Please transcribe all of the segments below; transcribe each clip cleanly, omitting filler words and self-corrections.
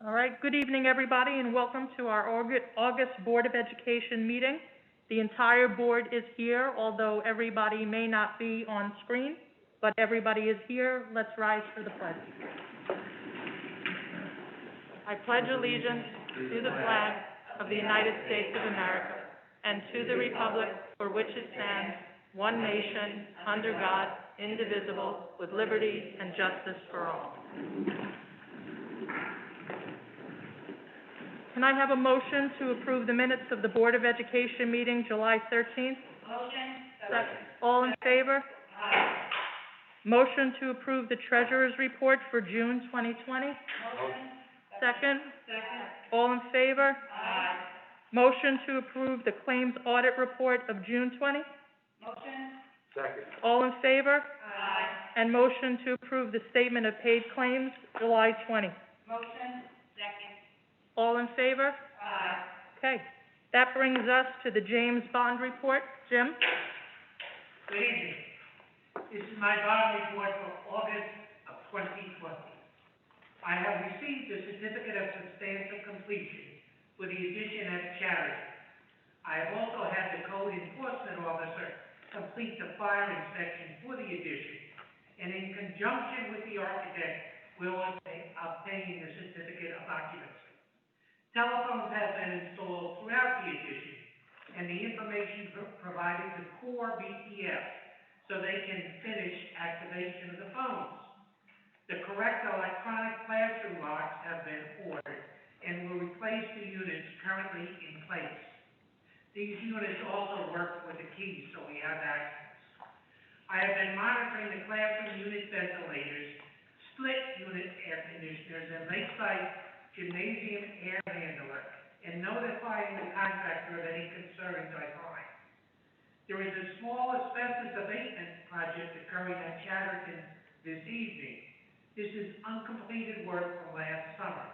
All right, good evening, everybody, and welcome to our August Board of Education meeting. The entire board is here, although everybody may not be on screen, but everybody is here. Let's rise for the pledge. I pledge allegiance to the flag of the United States of America and to the republic for which it stands, one nation, under God, indivisible, with liberty and justice for all. Can I have a motion to approve the minutes of the Board of Education meeting July 13th? Motion. Second. All in favor? Aye. Motion to approve the Treasurer's Report for June 2020? Motion. Second. Second. All in favor? Aye. Motion to approve the Claims Audit Report of June 20? Motion. Second. All in favor? Aye. And motion to approve the Statement of Paid Claims, July 20? Motion. Second. All in favor? Aye. Okay. That brings us to the James Bond Report. Jim? Good evening. This is my bond report for August of 2020. I have received a certificate of substantial completion for the addition at Charity. I have also had the code enforcement officer complete the fire inspection for the addition, and in conjunction with the architect, will obtain the certificate of occupancy. Telephones have been installed throughout the addition, and the information provided to core BPF so they can finish activation of the phones. The correct electronic classroom locks have been ordered and will replace the units currently in place. These units also work with the keys, so we have access. I have been monitoring the classroom unit ventilators, split unit air conditioners, and lakeside gymnasium air handler, and notifying the contractor of any concerns I find. There is a small asbestos abatement project occurring at Chatterton this evening. This is uncompleted work from last summer.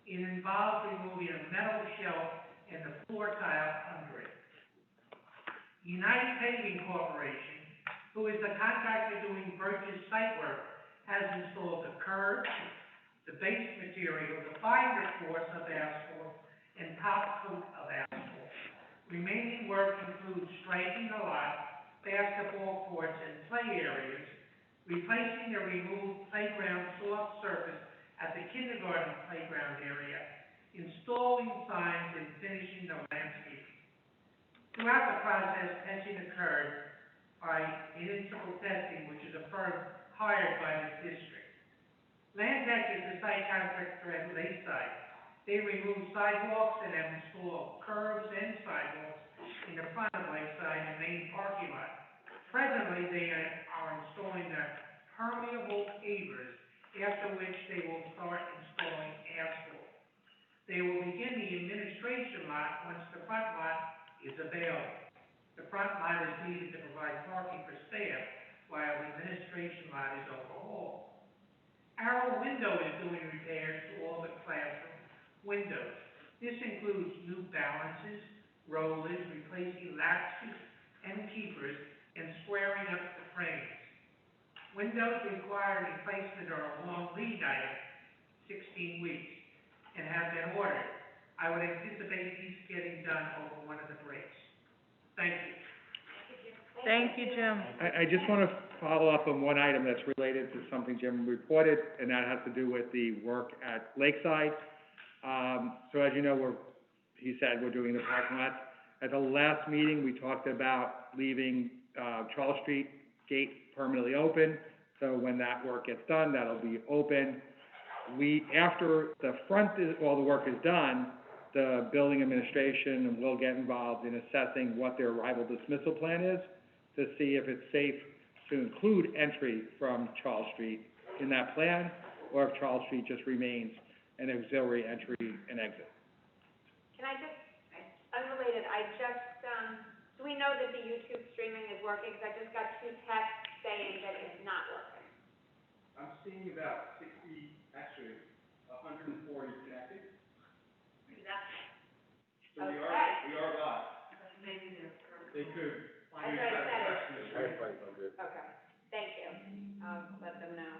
It involves removing a metal shelf and the floor tile under it. United Paving Corporation, who is the contractor doing Birch's site work, has installed the curb, the base material, the binder course of asphalt, and top coat of asphalt. Remaining work includes striking the lot, basketball courts, and play areas, replacing the removed playground soft surface at the kindergarten playground area, installing signs, and finishing the landscape. Throughout the process, testing occurred by municipal testing, which is a firm hired by the district. Landtech is the site contractor at Lakeside. They remove sidewalks and have installed curbs and sidewalks in the front of Lakeside and main parking lot. Presently, they are installing the permeable pavers, after which they will start installing asphalt. They will begin the administration lot once the front lot is available. The front lot is needed to provide parking for staff, while the administration lot is overhauled. Our window is doing repairs to all the classroom windows. This includes new balances, rollers, replacing latches and keepers, and squaring up the frames. Windows require replacement are a long lead item, 16 weeks, and have been ordered. I would anticipate these getting done over one of the breaks. Thank you. Thank you, Jim. I just want to follow up on one item that's related to something Jim reported, and that has to do with the work at Lakeside. So as you know, he said we're doing the parking lot. At the last meeting, we talked about leaving Charles Street gate permanently open. So when that work gets done, that'll be open. After all the work is done, the building administration will get involved in assessing what their arrival dismissal plan is, to see if it's safe to include entry from Charles Street in that plan, or if Charles Street just remains an auxiliary entry and exit. Can I just, unrelated, do we know that the YouTube streaming is working? Because I just got 2 texts saying that it's not working. I'm seeing about 140 connected. Exactly. So we are live. Maybe they're. They could. That's what I said. Okay, thank you. Let them know.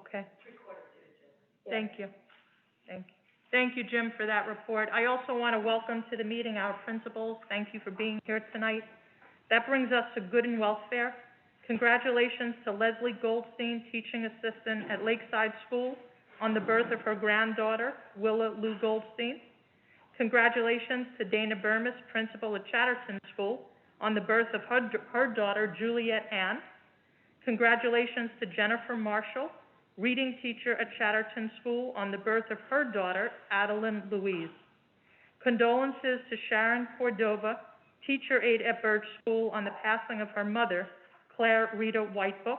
Okay. Yeah. Thank you. Thank you, Jim, for that report. I also want to welcome to the meeting our principals. Thank you for being here tonight. That brings us to good and welfare. Congratulations to Leslie Goldstein, teaching assistant at Lakeside School, on the birth of her granddaughter, Willa Lou Goldstein. Congratulations to Dana Burmis, principal at Chatterton School, on the birth of her daughter, Juliet Ann. Congratulations to Jennifer Marshall, reading teacher at Chatterton School, on the birth of her daughter, Adeline Louise. Condolences to Sharon Cordova, teacher aide at Birch School, on the passing of her mother, Claire Rita Whitebook.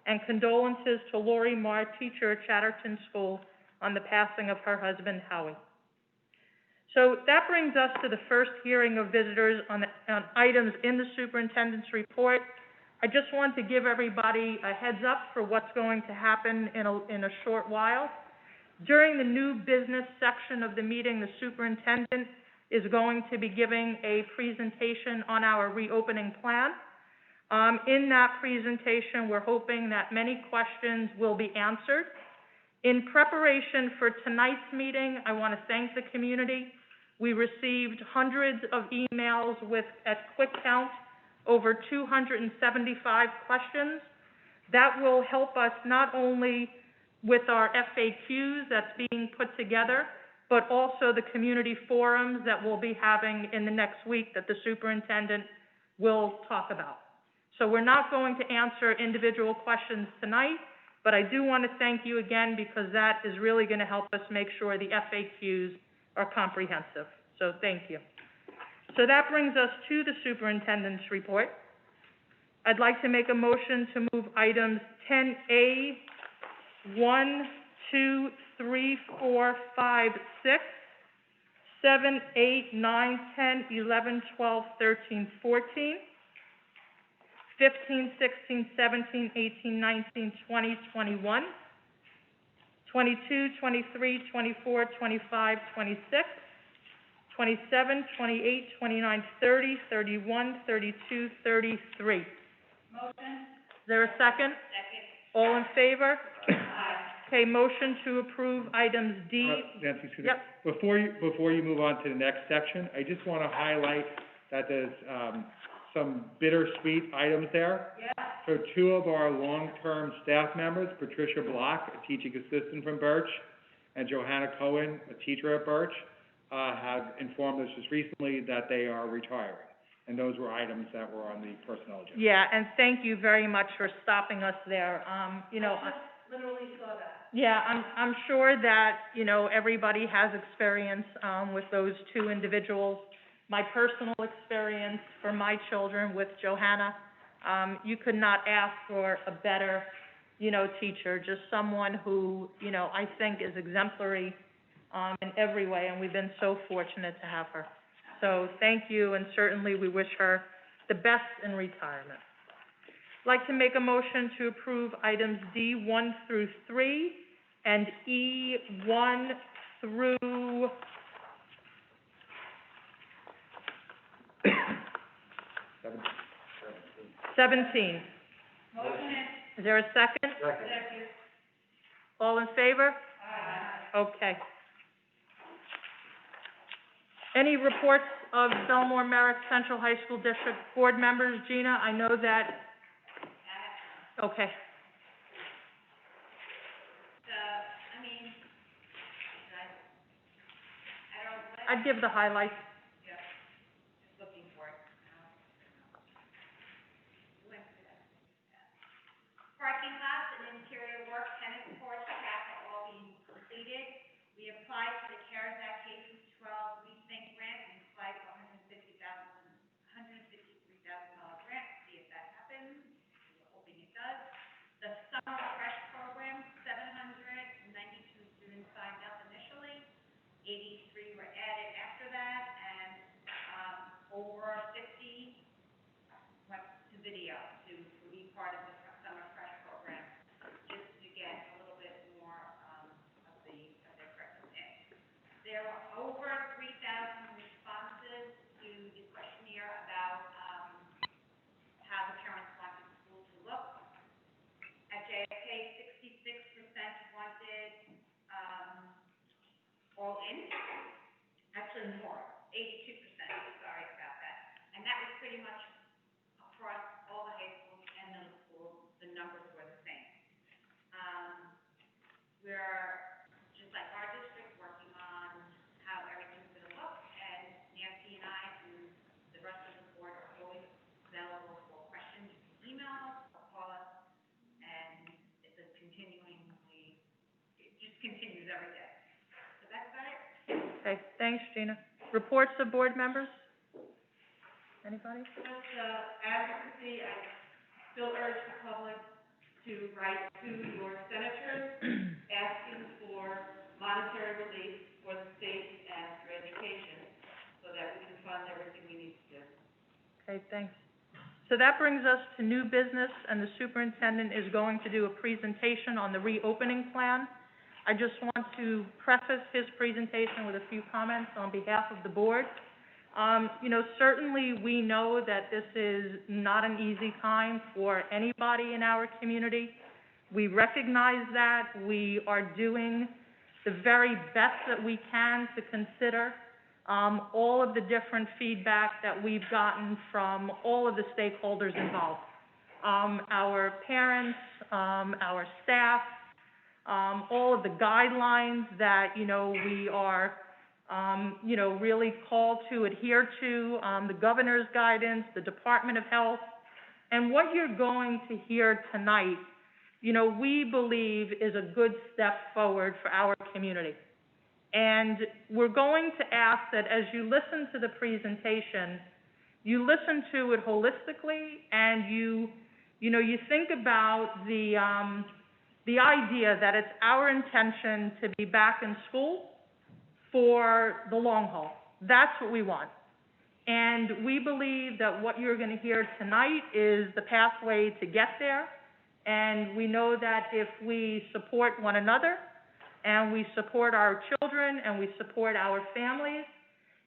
And condolences to Lori Marr, teacher at Chatterton School, on the passing of her husband, Howie. So that brings us to the first hearing of visitors on items in the superintendent's report. I just want to give everybody a heads up for what's going to happen in a short while. During the new business section of the meeting, the superintendent is going to be giving a presentation on our reopening plan. In that presentation, we're hoping that many questions will be answered. In preparation for tonight's meeting, I want to thank the community. We received hundreds of emails with, at quick count, over 275 questions. That will help us not only with our FAQs that's being put together, but also the community forums that we'll be having in the next week that the superintendent will talk about. So we're not going to answer individual questions tonight, but I do want to thank you again because that is really going to help us make sure the FAQs are comprehensive. So thank you. So that brings us to the superintendent's report. I'd like to make a motion to move items 10A, 1, 2, 3, 4, 5, 6, 7, 8, 9, 10, 11, 12, 13, 14, 15, 16, 17, 18, 19, 20, 21, 22, 23, 24, 25, 26, 27, 28, 29, 30, 31, 32, 33. Motion? Is there a second? Second. All in favor? Aye. Okay, motion to approve items D. Nancy, excuse me. Yep. Before you move on to the next section, I just want to highlight that there's, some bittersweet items there. Yeah. So two of our long-term staff members, Patricia Block, a teaching assistant from Birch, and Johanna Cohen, a teacher at Birch, have informed us just recently that they are retiring. And those were items that were on the personnel agenda. Yeah, and thank you very much for stopping us there. You know, I just literally saw that. yeah, I'm sure that, you know, everybody has experience, with those two individuals. My personal experience for my children with Johanna, you could not ask for a better, you know, teacher, just someone who, you know, I think is exemplary, in every way, and we've been so fortunate to have her. So thank you, and certainly we wish her the best in retirement. I'd like to make a motion to approve items D 1 through 3 and E 1 through 17. Motion? Is there a second? Second. All in favor? Aye. Okay. Any reports of Belmore Merrick Central High School District board members? Gina, I know that, okay. I'd give the highlights. Looking for it. Parking lots and interior work, tennis courts, track are all being completed. We applied for the CARES Act K-12 Rethink grant and applied for $153,000 grant, see if that happens. We're hoping it does. The summer fresh program, 792 students signed up initially, 83 were added after that, and, over 50 went to video to be part of the summer fresh program, just to get a little bit more, of their presence in. There were over 3,000 responses to the questionnaire about, how the parents wanted school to look. At JFK, 66% wanted, more, 82%, sorry about that. And that was pretty much across all the high schools and middle schools, the numbers were the same. We're, just like our district, working on how everything's gonna look, and Nancy and I and the rest of the board are always available for questions. You can email us or call us, and it's a continuingly, it just continues every day. So that's about it. Okay, thanks, Gina. Reports of board members? Anybody? Just, advocacy, I still urge the public to write to your senators asking for monetary relief for the state and for education so that we can fund everything we need to do. Okay, thanks. So that brings us to new business, and the superintendent is going to do a presentation on the reopening plan. I just want to preface his presentation with a few comments on behalf of the board. Certainly we know that this is not an easy time for anybody in our community. We recognize that. We are doing the very best that we can to consider all of the different feedback that we've gotten from all of the stakeholders involved. Our parents, our staff, all of the guidelines that, we are really called to adhere to, the governor's guidance, the Department of Health. And what you're going to hear tonight, we believe is a good step forward for our community. And we're going to ask that as you listen to the presentation, you listen to it holistically, and you think about the idea that it's our intention to be back in school for the long haul. That's what we want. And we believe that what you're going to hear tonight is the pathway to get there. And we know that if we support one another, and we support our children, and we support our families,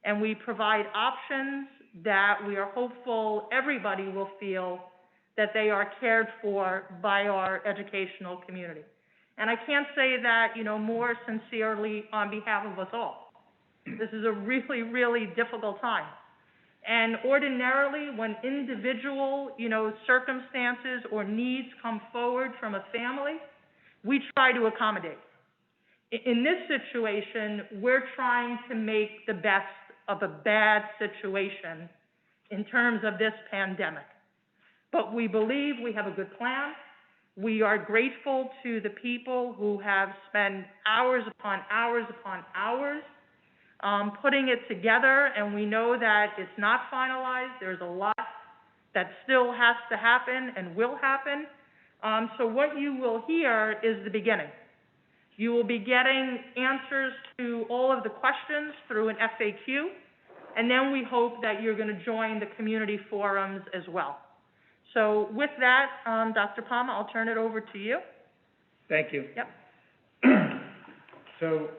and we provide options, that we are hopeful everybody will feel that they are cared for by our educational community. And I can't say that, more sincerely on behalf of us all. This is a really, really difficult time. And ordinarily, when individual, circumstances or needs come forward from a family, we try to accommodate. In this situation, we're trying to make the best of a bad situation in terms of this pandemic. But we believe we have a good plan. We are grateful to the people who have spent hours upon hours upon hours putting it together, and we know that it's not finalized. There's a lot that still has to happen and will happen. So what you will hear is the beginning. You will be getting answers to all of the questions through an FAQ, and then we hope that you're going to join the community forums as well. So with that, Dr. Palmer, I'll turn it over to you. Thank you. Yep. So,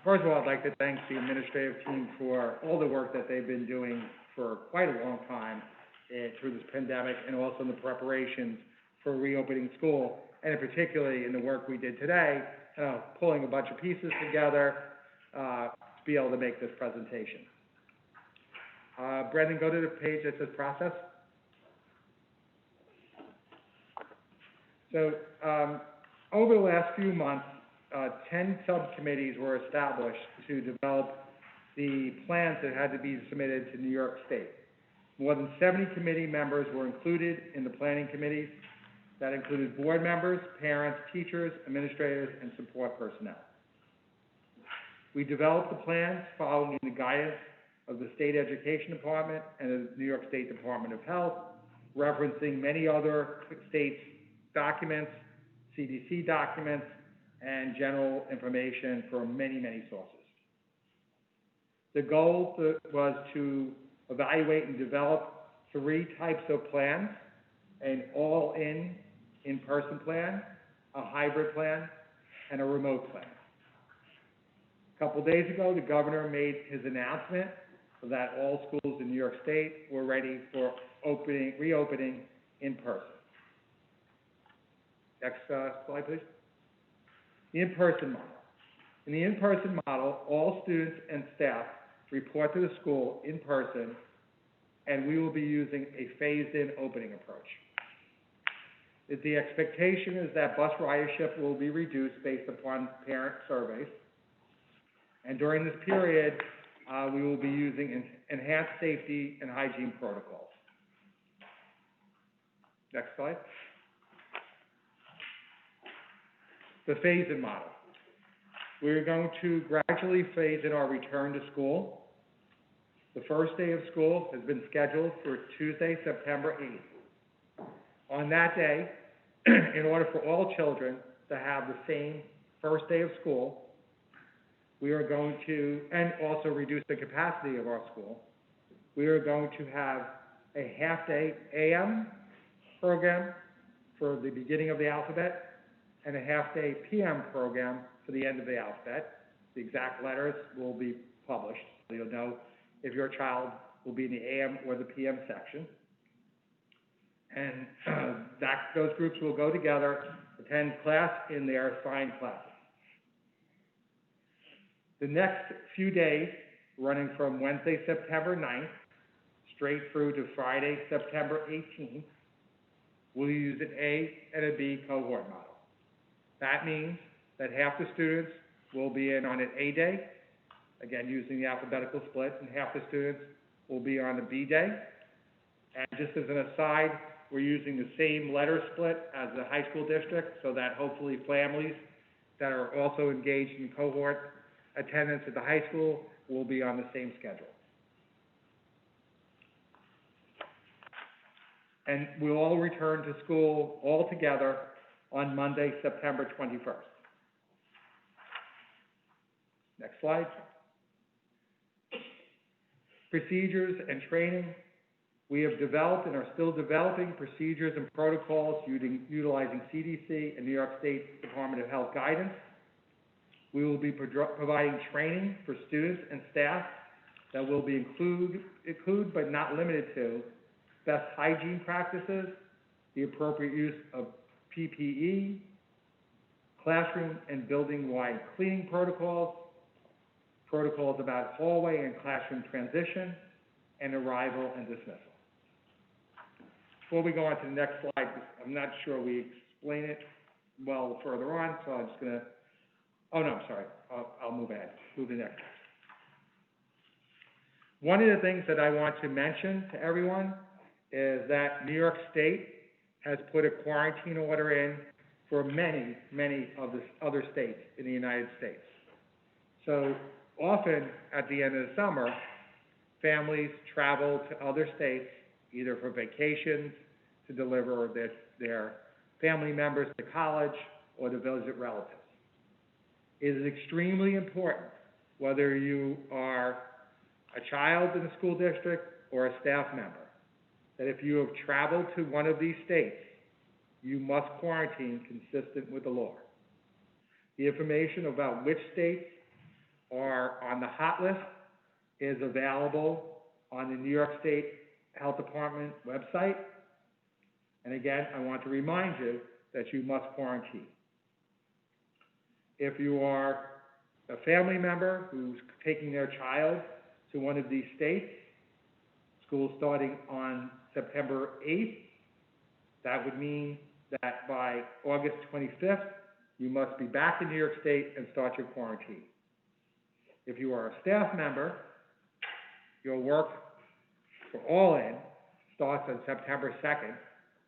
first of all, I'd like to thank the administrative team for all the work that they've been doing for quite a long time through this pandemic, and also in the preparations for reopening school, and particularly in the work we did today, pulling a bunch of pieces together to be able to make this presentation. Brendan, go to the page that says process. So, over the last few months, 10 subcommittees were established to develop the plans that had to be submitted to New York State. More than 70 committee members were included in the planning committees. That included board members, parents, teachers, administrators, and support personnel. We developed the plans following the guidance of the State Education Department and the New York State Department of Health, referencing many other states' documents, CDC documents, and general information from many, many sources. The goal was to evaluate and develop 3 types of plans: an in-person plan, a hybrid plan, and a remote plan. A couple days ago, the governor made his announcement that all schools in New York State were ready for reopening in person. Next slide, please. The in-person model. In the in-person model, all students and staff report to the school in person, and we will be using a phased-in opening approach. The expectation is that bus ridership will be reduced based upon parent surveys. And during this period, we will be using enhanced safety and hygiene protocols. Next slide. The phase-in model. We're going to gradually phase in our return to school. The first day of school has been scheduled for Tuesday, September 8th. On that day, in order for all children to have the same first day of school, we are going to, and also reduce the capacity of our school, we are going to have a half-day AM program for the beginning of the alphabet and a half-day PM program for the end of the alphabet. The exact letters will be published, so you'll know if your child will be in the AM or the PM section. And those groups will go together, attend class in their assigned classes. The next few days, running from Wednesday, September 9th, straight through to Friday, September 18th, we'll use an A and a B cohort model. That means that half the students will be in on an A day, again using the alphabetical split, and half the students will be on a B day. And just as an aside, we're using the same letter split as the high school district so that hopefully families that are also engaged in cohort attendance at the high school will be on the same schedule. And we'll all return to school all together on Monday, September 21st. Next slide. Procedures and training. We have developed and are still developing procedures and protocols utilizing CDC and New York State Department of Health guidance. We will be providing training for students and staff that will be include but not limited to best hygiene practices, the appropriate use of PPE, classroom and building-wide cleaning protocols, protocols about hallway and classroom transition, and arrival and dismissal. Before we go on to the next slide, I'm not sure we explain it well further on, so I'm just going to, oh no, I'm sorry, I'll move ahead, move to the next. One of the things that I want to mention to everyone is that New York State has put a quarantine order in for many, many of the other states in the United States. So often at the end of the summer, families travel to other states, either for vacations, to deliver their family members to college, or to visit relatives. It is extremely important, whether you are a child in a school district or a staff member, that if you have traveled to one of these states, you must quarantine consistent with the law. The information about which states are on the hot list is available on the New York State Health Department website. And again, I want to remind you that you must quarantine. If you are a family member who's taking their child to one of these states, school starting on September 8th, that would mean that by August 25th, you must be back in New York State and start your quarantine. If you are a staff member, your work for all in starts on September 2nd,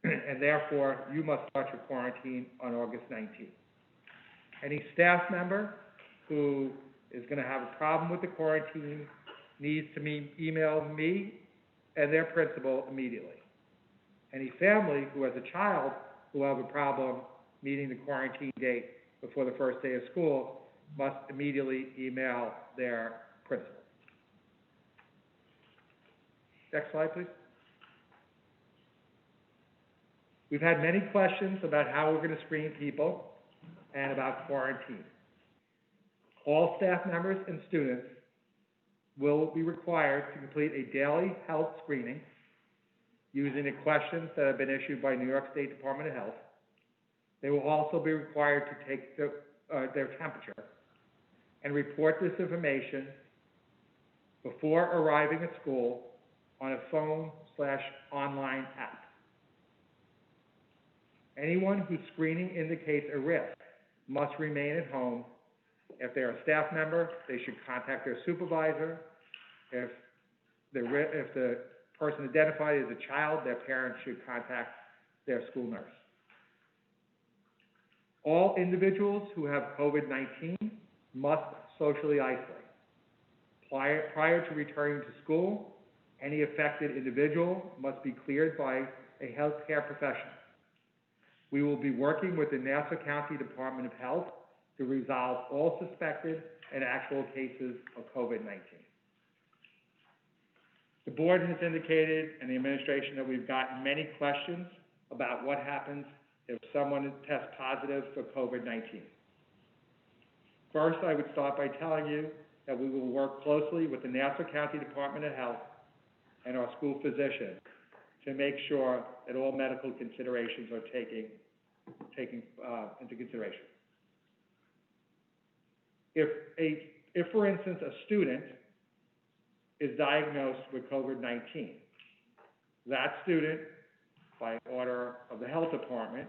and therefore you must start your quarantine on August 19th. Any staff member who is going to have a problem with the quarantine needs to email me and their principal immediately. Any family who has a child who will have a problem meeting the quarantine date before the first day of school must immediately email their principal. Next slide, please. We've had many questions about how we're going to screen people and about quarantine. All staff members and students will be required to complete a daily health screening using the questions that have been issued by New York State Department of Health. They will also be required to take their temperature and report this information before arriving at school on a phone/online app. Anyone whose screening indicates a risk must remain at home. If they are a staff member, they should contact their supervisor. If the person identified as a child, their parents should contact their school nurse. All individuals who have COVID-19 must socially isolate. Prior to returning to school, any affected individual must be cleared by a healthcare professional. We will be working with the Nassau County Department of Health to resolve all suspected and actual cases of COVID-19. The board has indicated, and the administration, that we've gotten many questions about what happens if someone tests positive for COVID-19. First, I would start by telling you that we will work closely with the Nassau County Department of Health and our school physician to make sure that all medical considerations are taken into consideration. If, for instance, a student is diagnosed with COVID-19, that student, by order of the health department,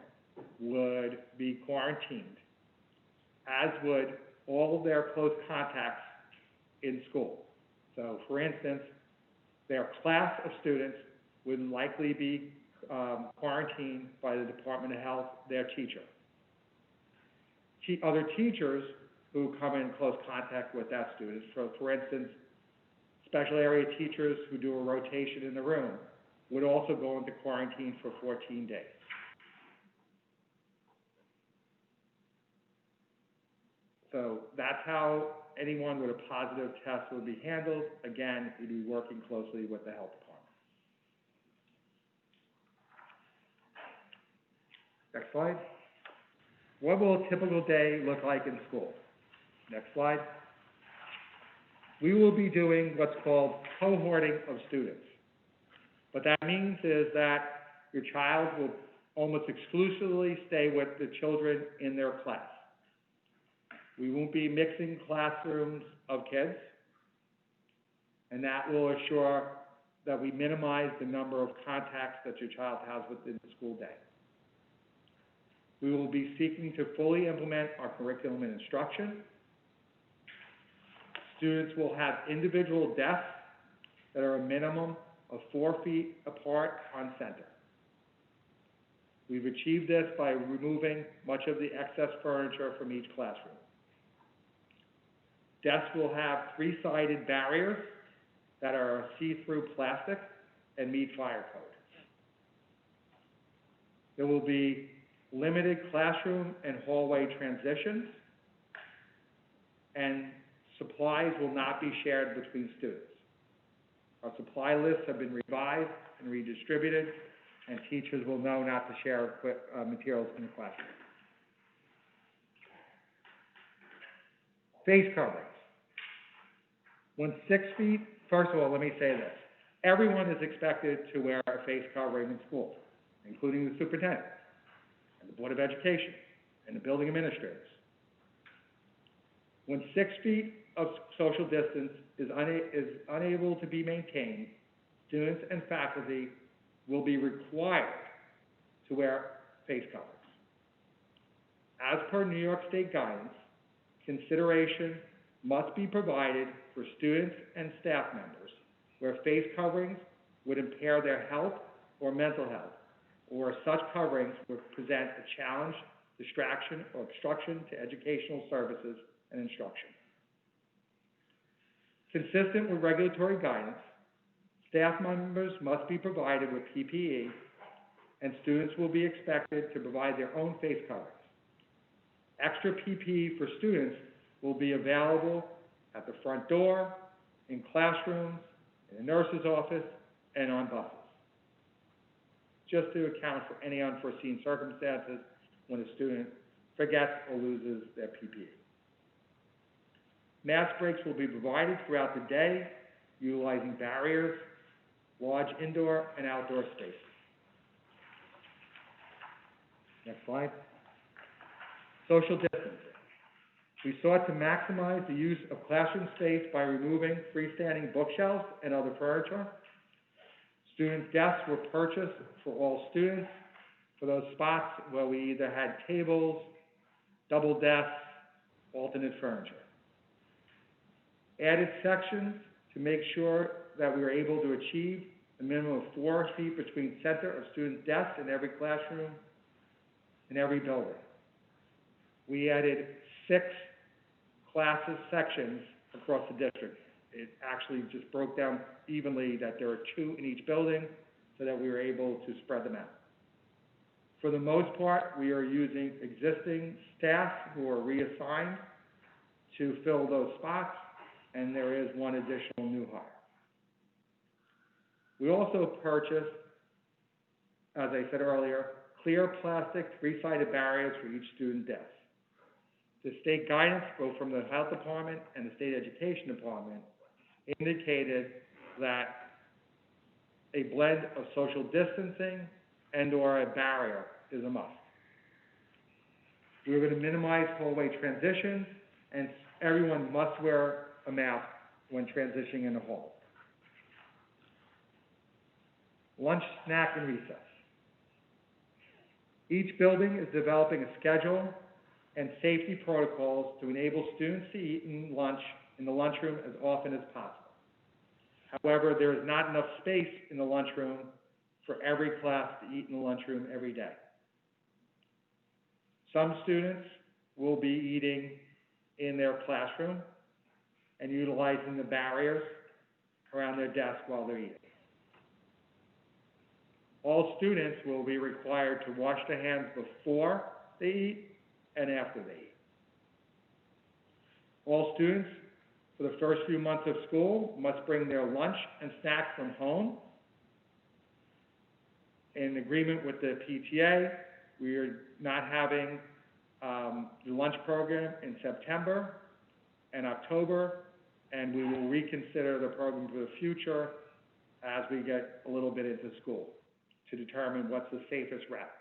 would be quarantined, as would all of their close contacts in school. So, for instance, their class of students would likely be quarantined by the Department of Health, their teacher. Other teachers who come in close contact with that student, so for instance, special area teachers who do a rotation in the room would also go into quarantine for 14 days. So that's how anyone with a positive test would be handled. Again, we'd be working closely with the health department. Next slide. What will a typical day look like in school? Next slide. We will be doing what's called cohorting of students. What that means is that your child will almost exclusively stay with the children in their class. We won't be mixing classrooms of kids, and that will assure that we minimize the number of contacts that your child has within the school day. We will be seeking to fully implement our curriculum and instruction. Students will have individual desks that are a minimum of 4 feet apart on center. We've achieved this by removing much of the excess furniture from each classroom. Desks will have 3-sided barriers that are see-through plastic and meet fire code. There will be limited classroom and hallway transitions, and supplies will not be shared between students. Our supply lists have been revised and redistributed, and teachers will know not to share materials in the classroom. Face coverings. When 6 feet, first of all, let me say this. Everyone is expected to wear a face covering in school, including the superintendent, and the Board of Education, and the building administrators. When 6 feet of social distance is unable to be maintained, students and faculty will be required to wear face coverings. As per New York State guidance, consideration must be provided for students and staff members where face coverings would impair their health or mental health, or such coverings would present a challenge, distraction, or obstruction to educational services and instruction. Consistent with regulatory guidance, staff members must be provided with PPE, and students will be expected to provide their own face coverings. Extra PPE for students will be available at the front door, in classrooms, in the nurse's office, and on buses, just to account for any unforeseen circumstances when a student forgets or loses their PPE. Mask breaks will be provided throughout the day, utilizing barriers, large indoor and outdoor spaces. Next slide. Social distancing. We sought to maximize the use of classroom space by removing freestanding bookshelves and other furniture. Student desks were purchased for all students for those spots where we either had tables, double desks, alternate furniture. Added sections to make sure that we were able to achieve a minimum of 4 feet between center of student desks in every classroom, in every building. We added 6 classes sections across the district. It actually just broke down evenly that there are 2 in each building so that we were able to spread them out. For the most part, we are using existing staff who are reassigned to fill those spots, and there is 1 additional new hire. We also purchased, as I said earlier, clear plastic 3-sided barriers for each student desk. The state guidance, both from the health department and the state education department, indicated that a blend of social distancing and/or a barrier is a must. We're going to minimize hallway transitions, and everyone must wear a mask when transitioning in the hall. Lunch, snack, and recess. Each building is developing a schedule and safety protocols to enable students to eat in the lunchroom as often as possible. However, there is not enough space in the lunchroom for every class to eat in the lunchroom every day. Some students will be eating in their classroom and utilizing the barriers around their desk while they're eating. All students will be required to wash their hands before they eat and after they eat. All students, for the first few months of school, must bring their lunch and snacks from home. In agreement with the PTA, we are not having the lunch program in September and October, and we will reconsider the program for the future as we get a little bit into school to determine what's the safest route.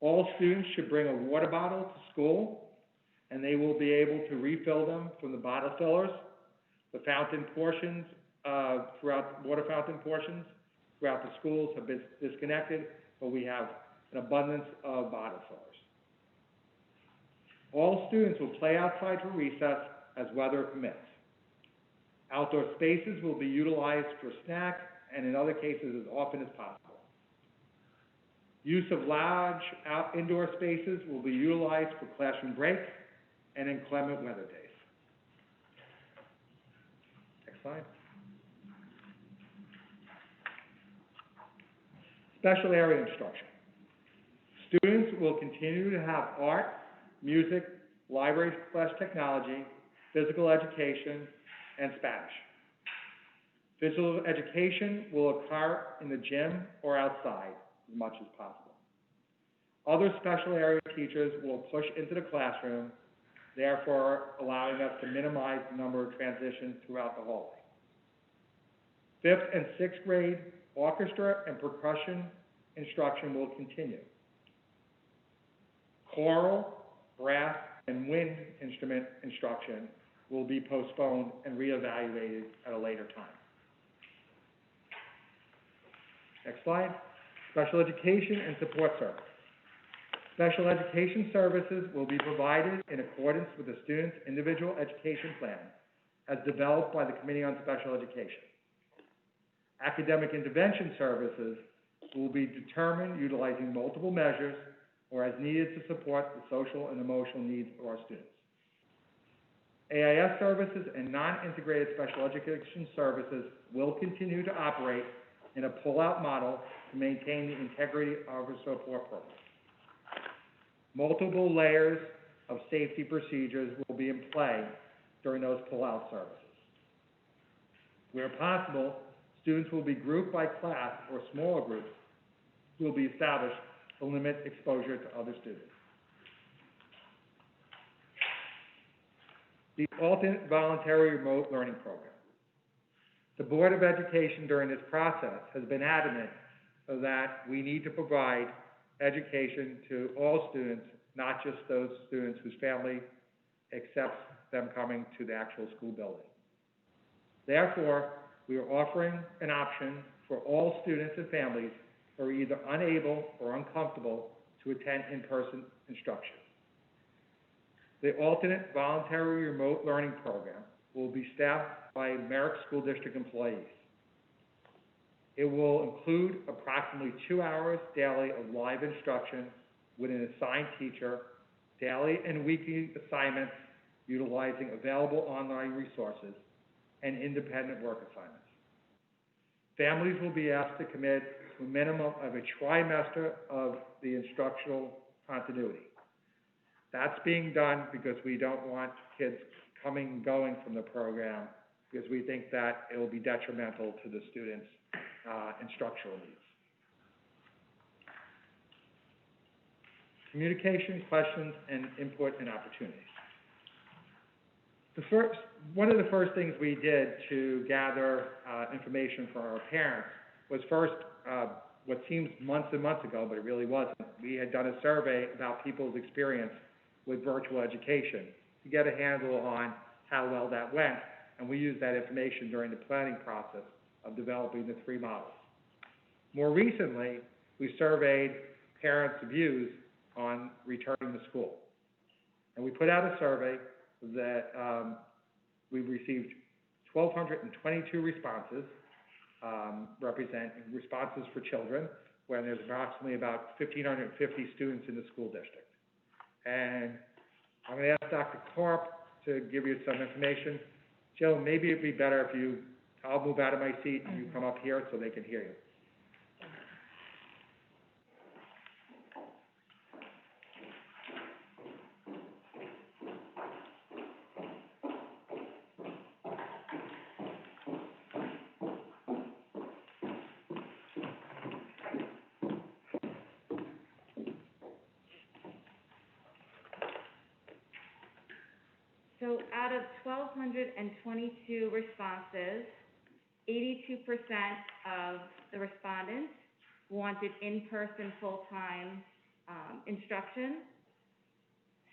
All students should bring a water bottle to school, and they will be able to refill them from the bottle fillers. The fountain portions, water fountain portions throughout the schools have been disconnected, but we have an abundance of bottle fillers. All students will play outside for recess as weather permits. Outdoor spaces will be utilized for snacks and in other cases as often as possible. Use of large indoor spaces will be utilized for classroom breaks and inclement weather days. Next slide. Special area instruction. Students will continue to have art, music, library/technology, physical education, and Spanish. Physical education will occur in the gym or outside as much as possible. Other special area teachers will push into the classroom, therefore allowing us to minimize the number of transitions throughout the hallway. 5th and 6th grade orchestra and percussion instruction will continue. Choral, brass, and wind instrument instruction will be postponed and reevaluated at a later time. Next slide. Special education and support service. Special education services will be provided in accordance with the student's individual education plan as developed by the Committee on Special Education. Academic intervention services will be determined utilizing multiple measures or as needed to support the social and emotional needs of our students. AIS services and non-integrated special education services will continue to operate in a pull-out model to maintain the integrity of our support program. Multiple layers of safety procedures will be in play during those pull-out services. Where possible, students will be grouped by class or smaller groups will be established to limit exposure to other students. The alternate voluntary remote learning program. The Board of Education during this process has been adamant that we need to provide education to all students, not just those students whose family accepts them coming to the actual school building. Therefore, we are offering an option for all students and families who are either unable or uncomfortable to attend in-person instruction. The alternate voluntary remote learning program will be staffed by Merrick School District employees. It will include approximately 2 hours daily of live instruction with an assigned teacher, daily and weekly assignments utilizing available online resources, and independent work assignments. Families will be asked to commit to a minimum of a trimester of the instructional continuity. That's being done because we don't want kids coming and going from the program, because we think that it will be detrimental to the students' instructional needs. Communication, questions, and input and opportunities. One of the first things we did to gather information from our parents was first, what seems months and months ago, but it really wasn't. We had done a survey about people's experience with virtual education to get a handle on how well that went, and we used that information during the planning process of developing the 3 models. More recently, we surveyed parents' views on returning to school. And we put out a survey that we received 1,222 responses, representing responses for children, when there's approximately about 1,550 students in the school district. And I'm going to ask Dr. Karp to give you some information. Jill, maybe it'd be better if I'll move out of my seat and you come up here so they can hear you. So out of 1,222 responses, 82% of the respondents wanted in-person full-time instruction.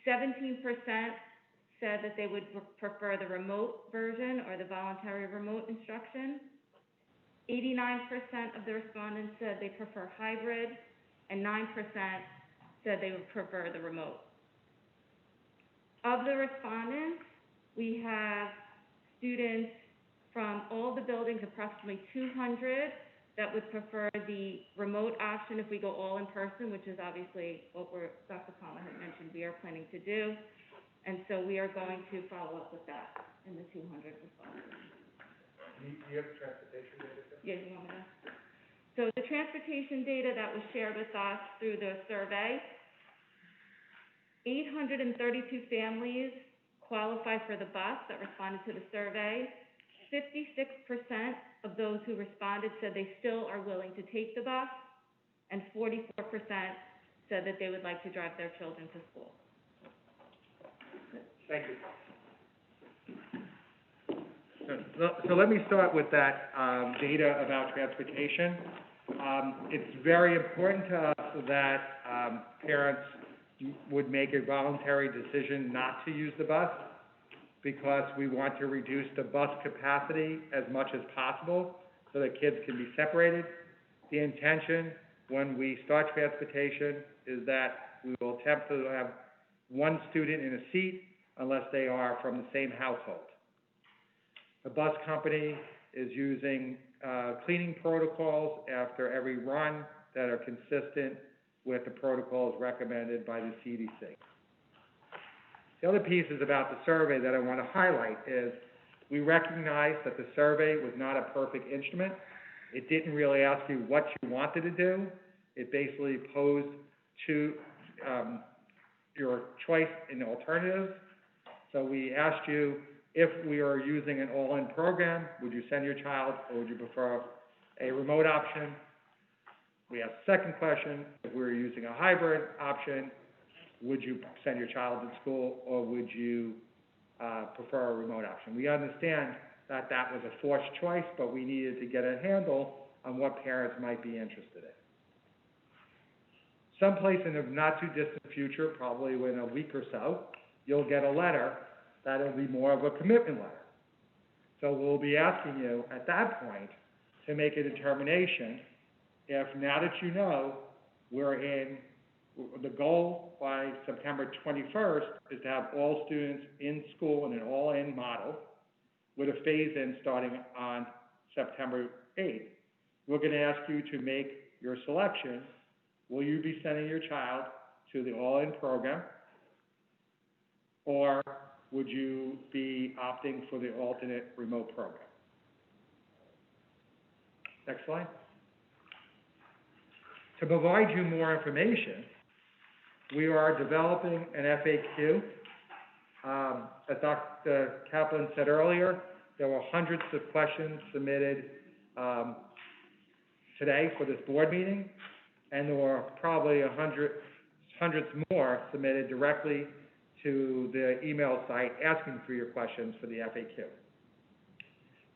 17% said that they would prefer the remote version or the voluntary remote instruction. 89% of the respondents said they prefer hybrid, and 9% said they would prefer the remote. Of the respondents, we have students from all the buildings, approximately 200, that would prefer the remote option if we go all in person, which is obviously what Dr. Palmer had mentioned we are planning to do. And so we are going to follow up with that in the 200 respondents. Do you have transportation data? Yeah, you want me to? So the transportation data that was shared with us through the survey, 832 families qualified for the bus that responded to the survey. 56% of those who responded said they still are willing to take the bus, and 44% said that they would like to drive their children to school. Thank you. So let me start with that data about transportation. It's very important to us that parents would make a voluntary decision not to use the bus, because we want to reduce the bus capacity as much as possible so that kids can be separated. The intention when we start transportation is that we will attempt to have one student in a seat unless they are from the same household. The bus company is using cleaning protocols after every run that are consistent with the protocols recommended by the CDC. The other pieces about the survey that I want to highlight is we recognize that the survey was not a perfect instrument. It didn't really ask you what you wanted to do. It basically posed to your choice in alternatives. So we asked you, if we are using an all-in program, would you send your child, or would you prefer a remote option? We asked the second question, if we were using a hybrid option, would you send your child to school, or would you prefer a remote option? We understand that that was a forced choice, but we needed to get a handle on what parents might be interested in. someplace in the not-too-distant future, probably in a week or so, you'll get a letter that'll be more of a commitment letter. So we'll be asking you at that point to make a determination if, now that you know the goal by September 21st is to have all students in school in an all-in model with a phase-in starting on September 8th. We're going to ask you to make your selection. Will you be sending your child to the all-in program, or would you be opting for the alternate remote program? Next slide. To provide you more information, we are developing an FAQ. As Dr. Kaplan said earlier, there were hundreds of questions submitted today for this board meeting, and there were probably hundreds more submitted directly to the email site asking for your questions for the FAQ.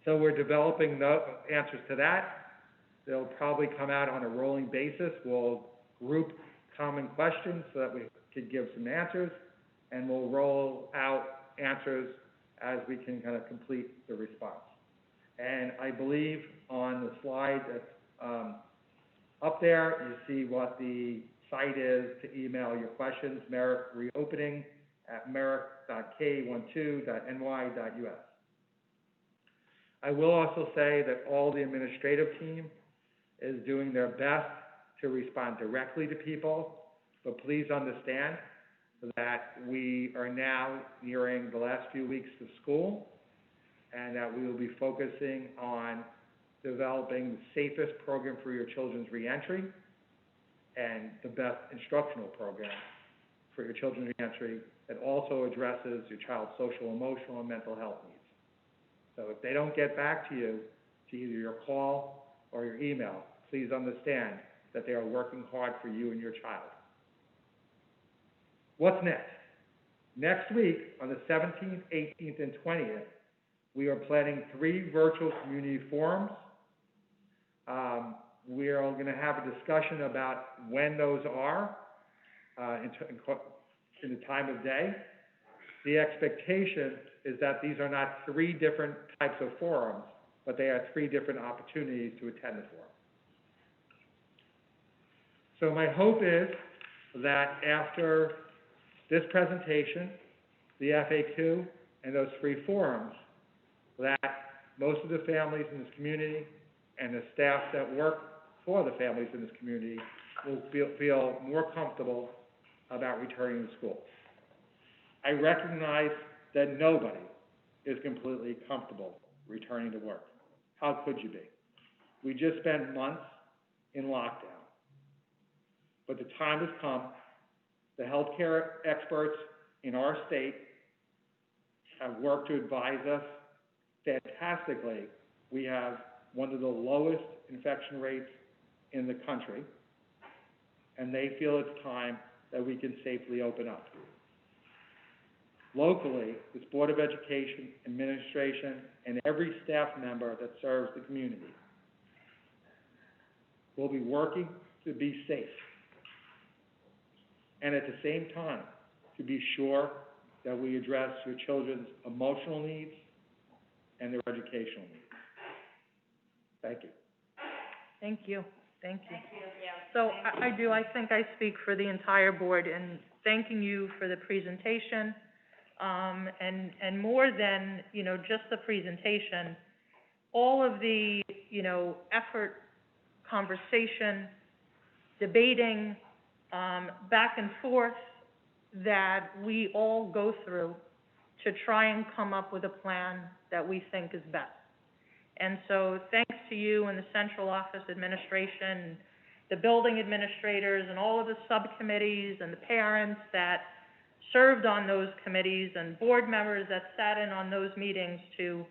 So we're developing the answers to that. They'll probably come out on a rolling basis. We'll group common questions so that we could give some answers, and we'll roll out answers as we can kind of complete the response. And I believe on the slide that's up there, you see what the site is to email your questions, Merrick Reopening at merrick.k12.ny.us. I will also say that all the administrative team is doing their best to respond directly to people, but please understand that we are now nearing the last few weeks of school, and that we will be focusing on developing the safest program for your children's reentry and the best instructional program for your children's reentry that also addresses your child's social, emotional, and mental health needs. So if they don't get back to you, to either your call or your email, please understand that they are working hard for you and your child. What's next? Next week, on the 17th, 18th, and 20th, we are planning 3 virtual community forums. We are going to have a discussion about when those are in the time of day. The expectation is that these are not 3 different types of forums, but they are 3 different opportunities to attend the forum. So my hope is that after this presentation, the FAQ, and those 3 forums, that most of the families in this community and the staff that work for the families in this community will feel more comfortable about returning to school. I recognize that nobody is completely comfortable returning to work. How could you be? We just spent months in lockdown. But the time has come. The healthcare experts in our state have worked to advise us fantastically. We have one of the lowest infection rates in the country, and they feel it's time that we can safely open up. Locally, this Board of Education, administration, and every staff member that serves the community will be working to be safe, and at the same time, to be sure that we address your children's emotional needs and their educational needs. Thank you. Thank you. Thank you. So I think I speak for the entire board in thanking you for the presentation, and more than, just the presentation, all of the, effort, conversation, debating, back and forth that we all go through to try and come up with a plan that we think is best. And so thanks to you and the central office administration, the building administrators, and all of the subcommittees and the parents that served on those committees and board members that sat in on those meetings to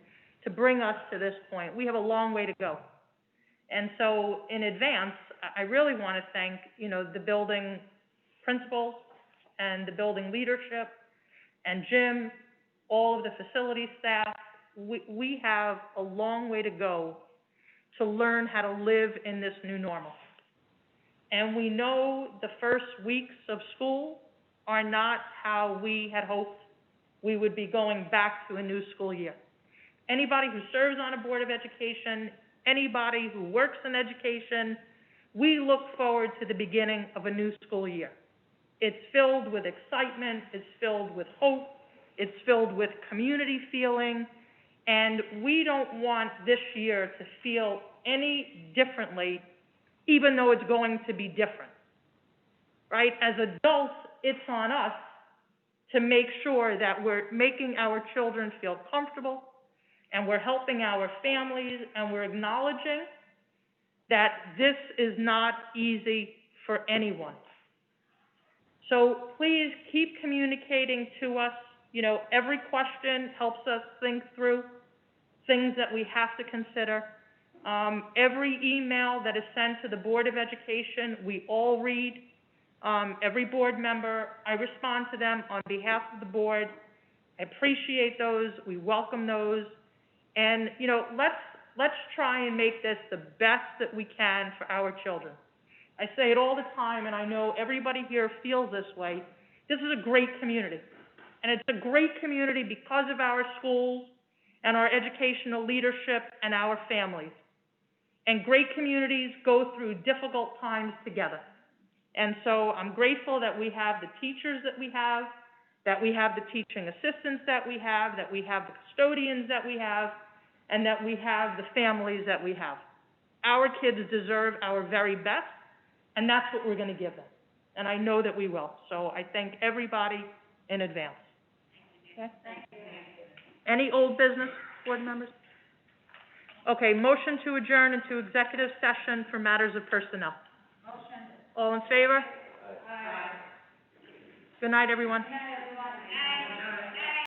bring us to this point. We have a long way to go. And so in advance, I really want to thank, the building principals and the building leadership and Jim, all of the facility staff. We have a long way to go to learn how to live in this new normal. And we know the first weeks of school are not how we had hoped we would be going back to a new school year. Anybody who serves on a board of education, anybody who works in education, we look forward to the beginning of a new school year. It's filled with excitement, it's filled with hope, it's filled with community feeling, and we don't want this year to feel any differently, even though it's going to be different, right? As adults, it's on us to make sure that we're making our children feel comfortable, and we're helping our families, and we're acknowledging that this is not easy for anyone. So please keep communicating to us. You know, every question helps us think through things that we have to consider. Every email that is sent to the Board of Education, we all read. Every board member, I respond to them on behalf of the board. I appreciate those, we welcome those. And, you know, let's try and make this the best that we can for our children. I say it all the time, and I know everybody here feels this way. This is a great community. And it's a great community because of our schools and our educational leadership and our families. And great communities go through difficult times together. And so I'm grateful that we have the teachers that we have the teaching assistants that we have the custodians that we have, and that we have the families that we have. Our kids deserve our very best, and that's what we're going to give them. And I know that we will. So I thank everybody in advance. Okay? Any old business, board members? Okay, motion to adjourn into executive session for matters of personnel. Motion. All in favor? Aye. Good night, everyone.